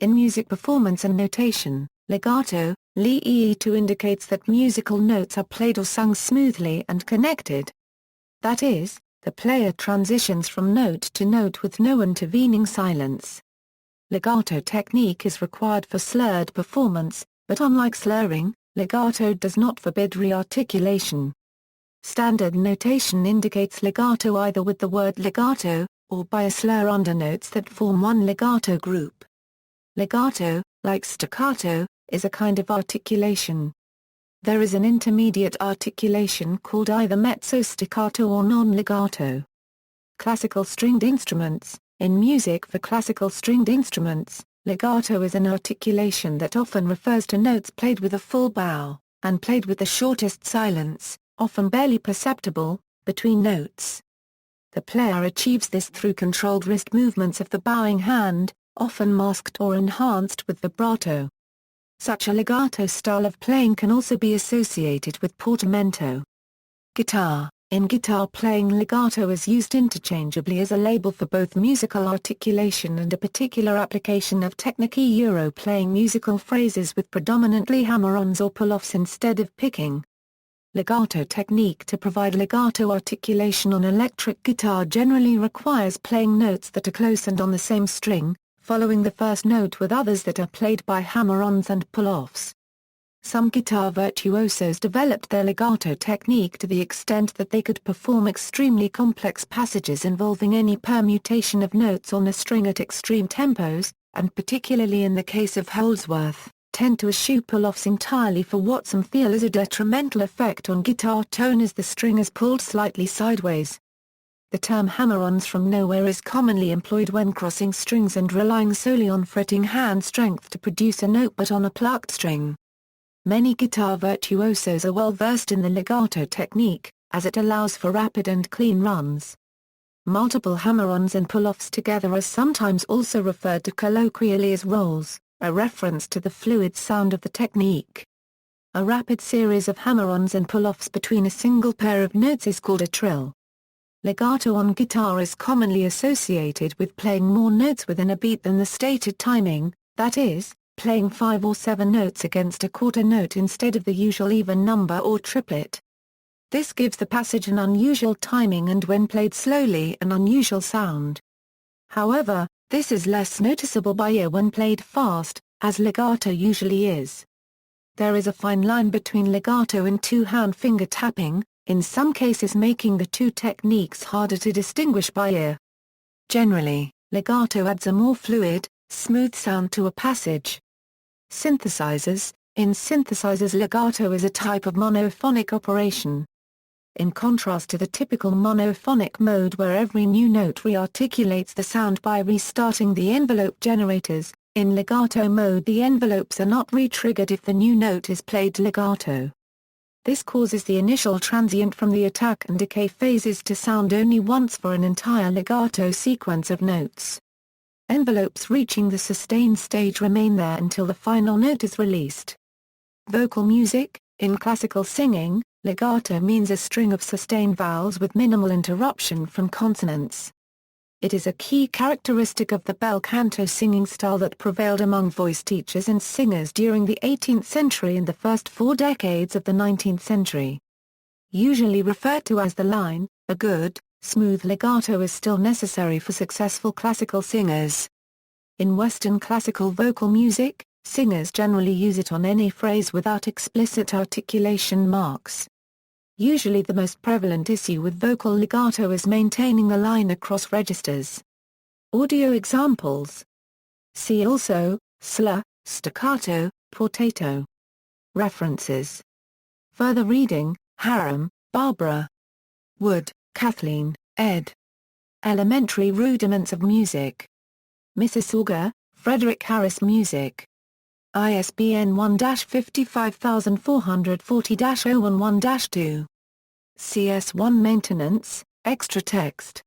In music performance and notation, legato, leîɡaːto indicates that musical notes are played or sung smoothly and connected. That is, the player transitions from note to note with no intervening silence. Legato technique is required for slurred performance, but unlike slurring, legato does not forbid rearticulation. Standard notation indicates legato either with the word legato, or by a slur undernotes that form one legato group. Legato, like staccato, is a kind of articulation. There is an intermediate articulation called either mezzo staccato or non-legato. Classical stringed instruments. In music for classical stringed instruments, legato is an articulation that often refers to notes played with a full bow, and played with the shortest silence, often barely perceptible, between notes. The player achieves this through controlled wrist movements of the bowing hand, often masked or enhanced with vibrato. Such a legato style of playing can also be associated with portamento. Guitar. In guitar playing, legato is used interchangeably as a label for both musical articulation and a particular application of technique, playing musical phrases with predominantly hammer-ons or pull-offs instead of picking. Legato technique. To provide legato articulation on electric guitar generally requires playing notes that are close and on the same string, following the first note with others that are played by hammer-ons and pull-offs. Some guitar virtuosos developed their legato technique to the extent that they could perform extremely complex passages involving any permutation of notes on a string at extreme tempos, and particularly in the case of Holdsworth, tend to eschew pull-offs entirely for what some feel is a detrimental effect on guitar tone as the string is pulled slightly sideways. The term hammer-ons from nowhere is commonly employed when crossing strings and relying solely on fretting hand strength to produce a note but on a plucked string. Many guitar virtuosos are well versed in the legato technique, as it allows for rapid and clean runs. Multiple hammer-ons and pull-offs together are sometimes also referred to colloquially as rolls, a reference to the fluid sound of the technique. A rapid series of hammer-ons and pull-offs between a single pair of notes is called a trill. Legato on guitar is commonly associated with playing more notes within a beat than the stated timing, that is, playing 5 or 7 notes against a quarter note instead of the usual even number or triplet. This gives the passage an unusual timing and when played slowly an unusual sound. However, this is less noticeable by ear when played fast, as legato usually is. There is a fine line between legato and two-hand finger tapping, in some cases making the two techniques harder to distinguish by ear. Generally, legato adds a more fluid, smooth sound to a passage. Synthesizers. In synthesizers, legato is a type of monophonic operation. In contrast to the typical monophonic mode where every new note rearticulates the sound by restarting the envelope generators, in legato mode the envelopes are not re-triggered if the new note is played legato. This causes the initial transient from the attack and decay phases to sound only once for an entire legato sequence of notes. Envelopes reaching the sustain stage remain there until the final note is released. Vocal music. In classical singing, legato means a string of sustain vowels with minimal interruption from consonants. It is a key characteristic of the bel canto singing style that prevailed among voice teachers and singers during the 18th century and the first 4 decades of the 19th century. Usually referred to as the line, a good, smooth legato is still necessary for successful classical singers. In Western classical vocal music, singers generally use it on any phrase without explicit articulation marks. Usually the most prevalent issue with vocal legato is maintaining the line across registers. Audio examples. See also, slur, staccato, portato. References. Further reading, Haram, Barbara. Wood, Kathleen, ed. Elementary Rudiments of Music. Mississauga, Frederick Harris Music. ISBN 1-55440-011-2. CS1 Maintenance, Extra Text.